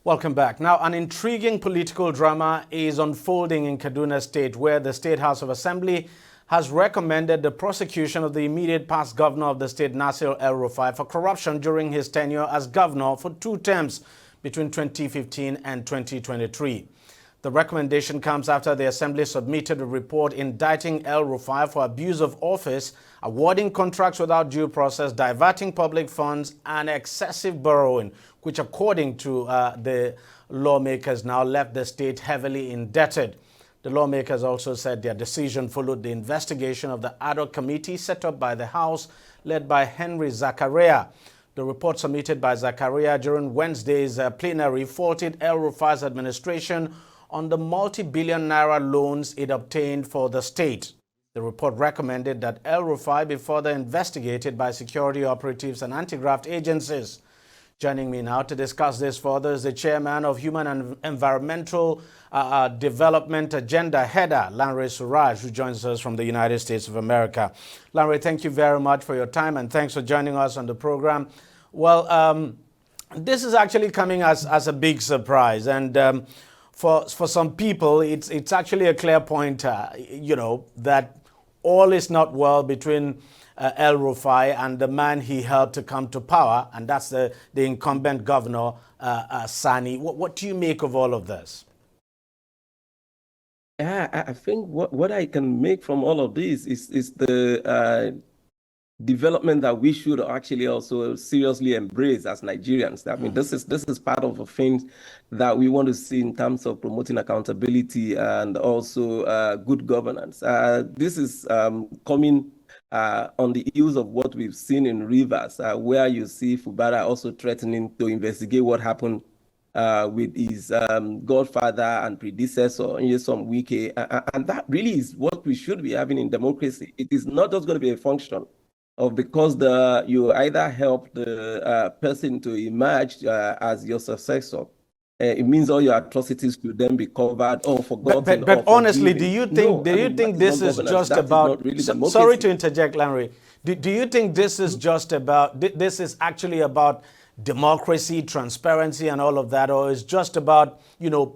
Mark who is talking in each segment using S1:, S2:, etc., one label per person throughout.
S1: Welcome back. Now, an intriguing political drama is unfolding in Kaduna State, where the State House of Assembly has recommended the prosecution of the immediate past governor of the state, Nasir El-Rufai, for corruption during his tenure as governor for 2 terms between 2015 and 2023. The recommendation comes after the Assembly submitted a report indicting El-Rufai for abuse of office, awarding contracts without due process, diverting public funds, and excessive borrowing, which, according to the lawmakers, now left the state heavily indebted. The lawmakers also said their decision followed the investigation of the ad hoc committee set up by the House, led by Henry Zakaria. The report submitted by Zakaria during Wednesday's plenary faulted El-Rufai's administration on the multi-billion naira loans it obtained for the state. The report recommended that El-Rufai be further investigated by security operatives and anti-graft agencies. Joining me now to discuss this further is the chairman of Human and Environmental Development Agenda, HEDA, Lanre Suraj, who joins us from the United States of America. Lanre, thank you very much for your time and thanks for joining us on the program. Well, this is actually coming as a big surprise, and for some people, it's actually a clear point, that all is not well between El-Rufai and the man he helped to come to power, and that's the incumbent governor, Sani. What do you make of all of this?
S2: Yeah, I think what I can make from all of this is the development that we should actually also seriously embrace as Nigerians. I mean, this is part of the things that we want to see in terms of promoting accountability and also good governance. This is coming on the heels of what we've seen in Rivers, where you see Fubara also threatening to investigate what happened with his godfather and predecessor, Nyesom Wike. And that really is what we should be having in democracy. It is not just going to be a function of because you either help the person to emerge as your successor. It means all your atrocities should then be covered or forgotten.
S1: But honestly, do you think this is just about? Sorry to interject, Lanre. Do you think this is just about? This is actually about democracy, transparency, and all of that, or is just about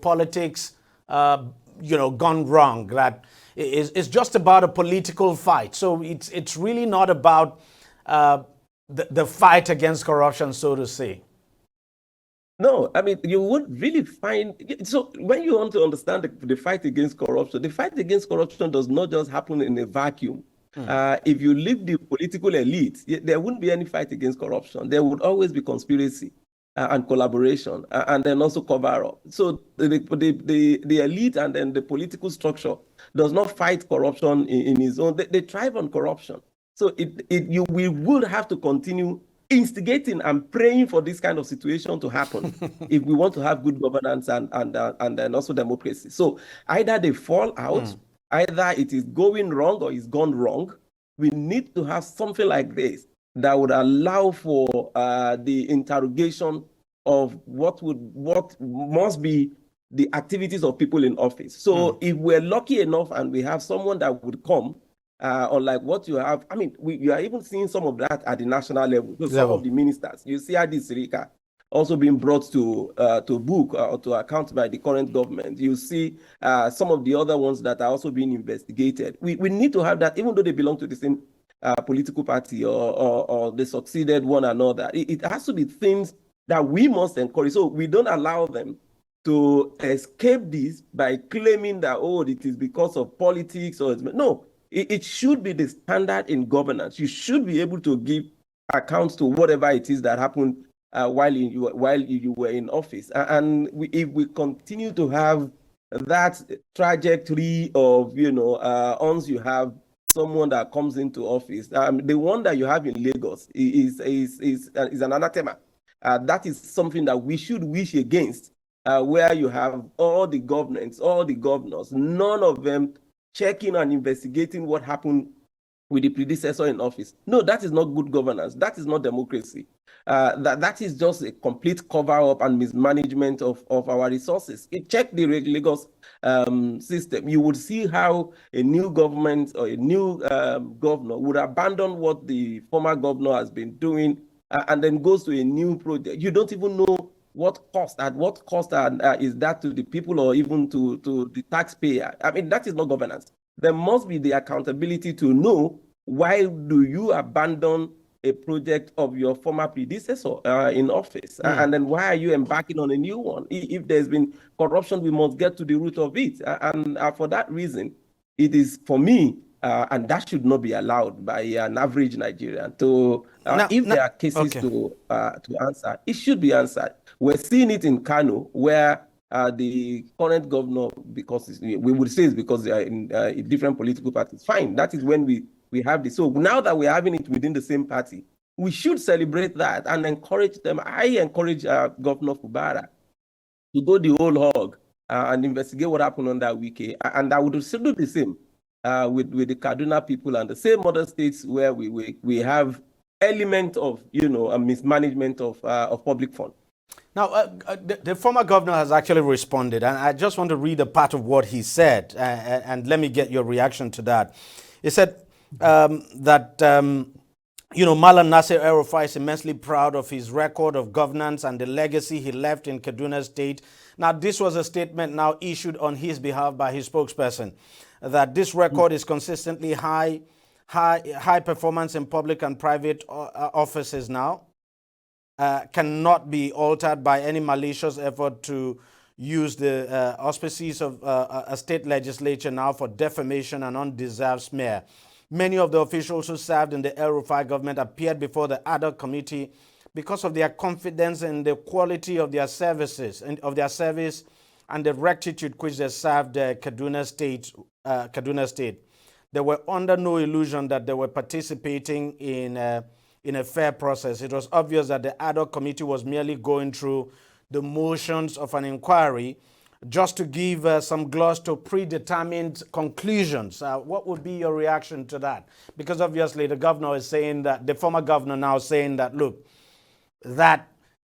S1: politics, gone wrong? That it's just about a political fight. So it's really not about the fight against corruption, so to say.
S2: No, I mean, you would really find, so when you want to understand the fight against corruption does not just happen in a vacuum. If you leave the political elite, there wouldn't be any fight against corruption. There would always be conspiracy and collaboration, and then also cover up. So the elite and then the political structure does not fight corruption in its own. They thrive on corruption. So we would have to continue instigating and praying for this kind of situation to happen if we want to have good governance and then also democracy. So either they fall out, either it is going wrong or it's gone wrong. We need to have something like this that would allow for the interrogation of what must be the activities of people in office. So if we're lucky enough and we have someone that would come, unlike what you have, I mean, you are even seeing some of that at the national level. So some of the ministers, you see Adi Sirika also being brought to book or to account by the current government. You see some of the other ones that are also being investigated. We need to have that, even though they belong to the same political party or they succeeded one another. It has to be things that we must encourage. So we don't allow them to escape this by claiming that, it is because of politics or no. It should be the standard in governance. You should be able to give accounts to whatever it is that happened while you were in office. And if we continue to have that trajectory of, once you have someone that comes into office, the one that you have in Lagos is an anathema. That is something that we should wish against, where you have all the governors, none of them checking and investigating what happened with the predecessor in office. No, that is not good governance. That is not democracy. That is just a complete cover-up and mismanagement of our resources. Check the Lagos system. You would see how a new government or a new governor would abandon what the former governor has been doing and then goes to a new project. You don't even know what cost is that to the people or even to the taxpayer? I mean, that is not governance. There must be the accountability to know why do you abandon a project of your former predecessor in office, and then why are you embarking on a new one? If there's been corruption, we must get to the root of it, and for that reason, it is for me. And that should not be allowed by an average Nigerian. If there are cases to answer, it should be answered. We're seeing it in Kano, where the current governor, because we would say it's because they are in different political parties. Fine, that is when we have this. So now that we're having it within the same party, we should celebrate that and encourage them. I encourage Governor Fubara to go the whole hog and investigate what happened on that weekend. And I would still do the same with the Kaduna people and the same other states where we have element of a mismanagement of public funds.
S1: Now, the former governor has actually responded, and I just want to read a part of what he said, and let me get your reaction to that. He said that Malam Nasir El-Rufai is immensely proud of his record of governance and the legacy he left in Kaduna State. Now, this was a statement now issued on his behalf by his spokesperson, that this record is consistently high performance in public and private offices now, cannot be altered by any malicious effort to use the auspices of a state legislature now for defamation and undeserved smear. Many of the officials who served in the El-Rufai government appeared before the ad hoc committee because of their confidence in the quality of their services and of their service and the rectitude which they served Kaduna State. They were under no illusion that they were participating in a fair process. It was obvious that the ad hoc committee was merely going through the motions of an inquiry just to give some gloss to predetermined conclusions. What would be your reaction to that? Because obviously the governor is saying that, the former governor now saying that, look, that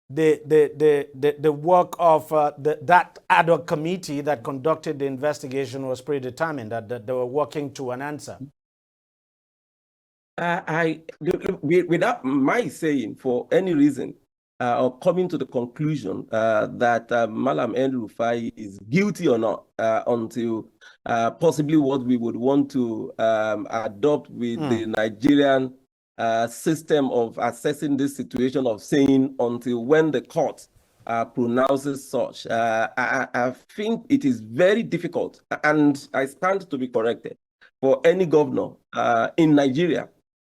S1: the work of that ad hoc committee that conducted the investigation was predetermined, that they were working to an answer.
S2: Without my saying for any reason or coming to the conclusion that Malam El-Rufai is guilty or not until possibly what we would want to adopt with the Nigerian system of assessing this situation, of saying until when the court pronounces such. I think it is very difficult, and I stand to be corrected, for any governor in Nigeria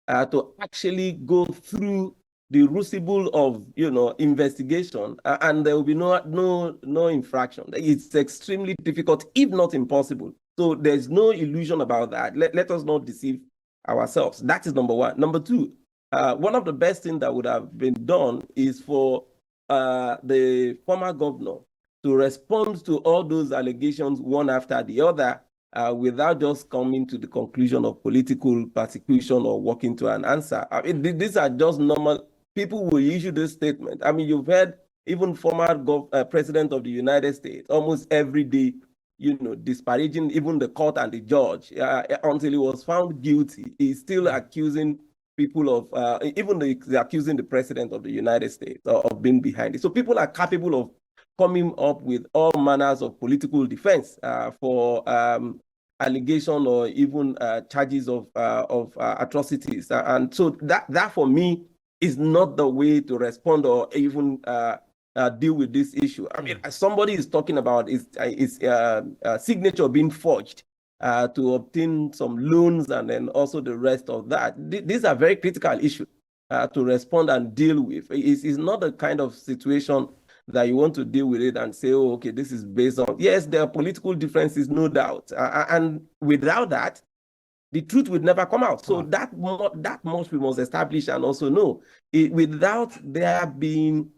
S2: to actually go through the crucible of investigation, and there will be no infraction. It's extremely difficult, if not impossible. So there's no illusion about that. Let us not deceive ourselves. That is number one. Number two, one of the best things that would have been done is for the former governor to respond to all those allegations one after the other, without just coming to the conclusion of political persecution or working to an answer. I mean, these are just normal. People will issue this statement. I mean, you've heard even former president of the United States almost every day, disparaging even the court and the judge until he was found guilty. He's still accusing people of, even accusing the president of the United States of being behind it. So people are capable of coming up with all manners of political defense for allegation or even charges of atrocities. And so that for me is not the way to respond or even deal with this issue. I mean, somebody is talking about his signature being forged to obtain some loans and then also the rest of that. These are very critical issues to respond and deal with. It's not the kind of situation that you want to deal with it and say, oh, okay, this is based on, yes, there are political differences, no doubt. And without that, the truth would never come out. So that much we must establish and also know. Without there being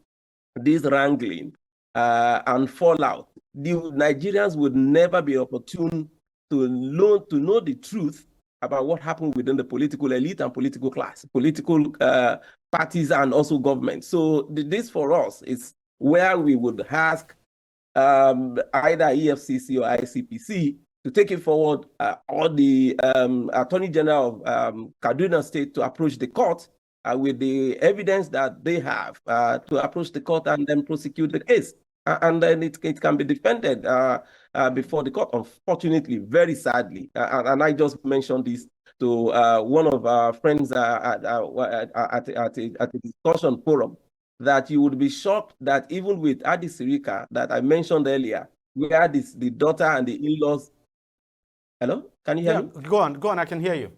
S2: this wrangling and fallout, the Nigerians would never be opportune to know the truth about what happened within the political elite and political class, political parties and also government. So this for us is where we would ask either EFCC or ICPC to take it forward, or the Attorney General of Kaduna State to approach the court with the evidence that they have to approach the court and then prosecute the case. And then it can be defended before the court, unfortunately, very sadly. And I just mentioned this to one of our friends at a discussion forum, that you would be shocked that even with DEJI360 that I mentioned earlier, where the daughter and the in-laws. Hello? Can you hear me?
S1: Go on, I can hear you.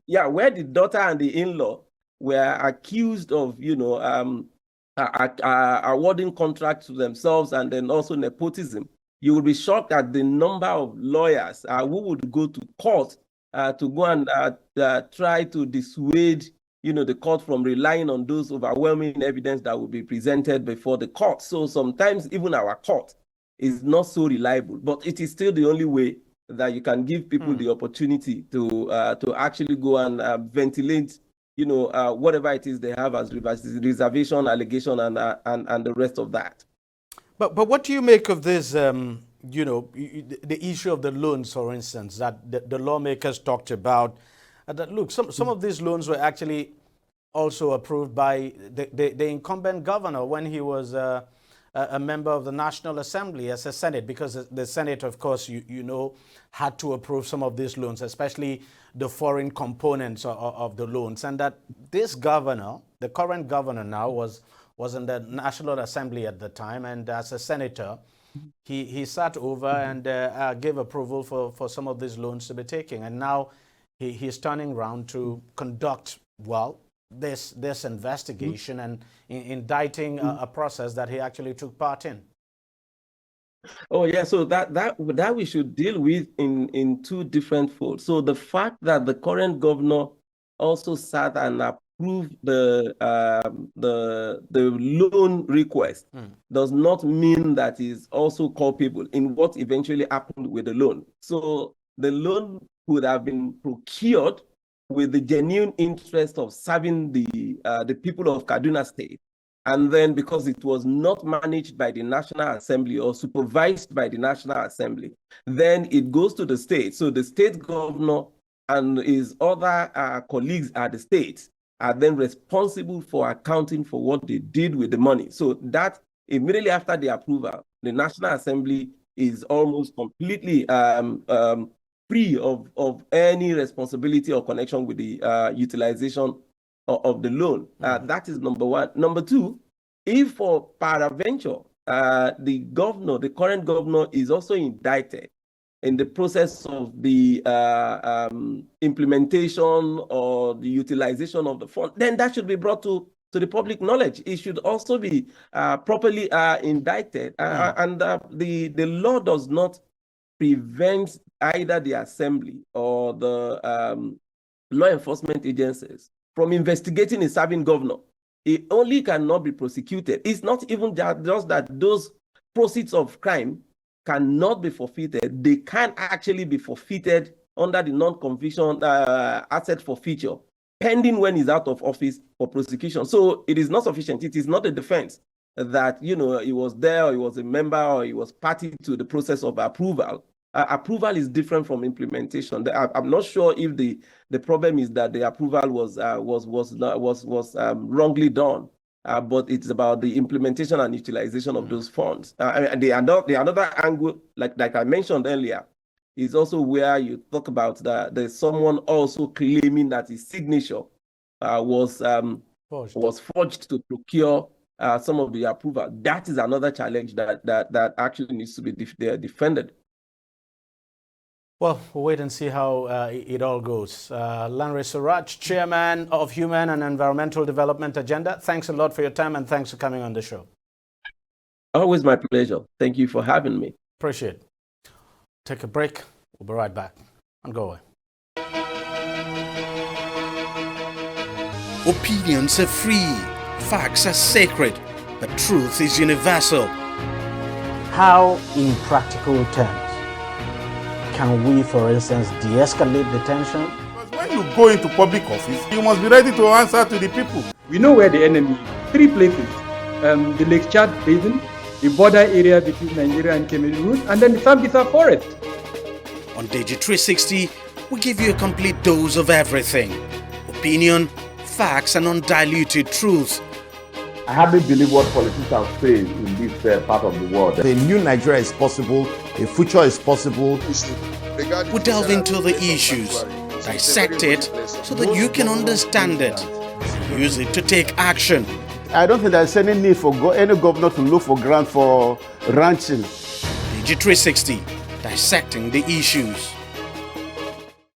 S2: Yeah, where the daughter and the in-law were accused of, awarding contracts to themselves and then also nepotism. You would be shocked at the number of lawyers who would go to court to go and try to dissuade the court from relying on those overwhelming evidence that will be presented before the court. So sometimes even our court is not so reliable, but it is still the only way that you can give people the opportunity to actually go and ventilate, whatever it is they have as reservation, allegation, and the rest of that.
S1: But what do you make of this? The issue of the loans, for instance, that the lawmakers talked about. That look, some of these loans were actually also approved by the incumbent governor when he was a member of the National Assembly as a Senate, because the Senate, of course, had to approve some of these loans, especially the foreign components of the loans. And that this governor, the current governor now, was in the National Assembly at the time, and as a senator, he sat over and gave approval for some of these loans to be taken. And now he's turning around to conduct, this investigation and indicting a process that he actually took part in.
S2: Oh yeah, so that we should deal with in two different folds. So the fact that the current governor also sat and approved the loan request does not mean that he's also culpable in what eventually happened with the loan. So the loan could have been procured with the genuine interest of serving the people of Kaduna State. And then because it was not managed by the National Assembly or supervised by the National Assembly, then it goes to the state. So the state governor and his other colleagues at the state are then responsible for accounting for what they did with the money. So that immediately after the approval, the National Assembly is almost completely free of any responsibility or connection with the utilization of the loan. That is number one. Number two, if for peradventure, the current governor is also indicted in the process of the implementation or the utilization of the fund, then that should be brought to the public knowledge. It should also be properly indicted. And the law does not prevent either the assembly or the law enforcement agencies from investigating a serving governor. It only cannot be prosecuted. It's not even just that those proceeds of crime cannot be forfeited. They can actually be forfeited under the non-conviction asset forfeiture, pending when he's out of office for prosecution. So it is not sufficient. It is not a defense that, he was there or he was a member or he was party to the process of approval. Approval is different from implementation. I'm not sure if the problem is that the approval was wrongly done, but it's about the implementation and utilization of those funds. And the another angle, like I mentioned earlier, is also where you talk about there's someone also claiming that his signature was forged to procure some of the approval. That is another challenge that actually needs to be defended.
S1: Well, we'll wait and see how it all goes. Lanre Suraj, Chairman of Human and Environmental Development Agenda, thanks a lot for your time and thanks for coming on the show.
S2: Always my pleasure. Thank you for having me.
S1: Appreciate it. Take a break. We'll be right back. And go away.
S3: Opinions are free. Facts are sacred. But truth is universal.
S1: How, in practical terms, can we, for instance, de-escalate the tension?
S4: Because when you go into public office, you must be ready to answer to the people.
S5: We know where the enemy is. 3 places. The Lake Chad Basin, the border area between Nigeria and Cameroon, and then the Sambisa Forest.
S3: On DEJI360, we give you a complete dose of everything. Opinion, facts and undiluted truth.
S6: I hardly believe what politicians say in this part of the world.
S7: A new Nigeria is possible, a future is possible.
S3: We delve into the issues, dissect it so that you can understand it, use it to take action.
S7: I don't think there's any need for any governor to look for grant for ranching.
S3: DEJI360, dissecting the issues.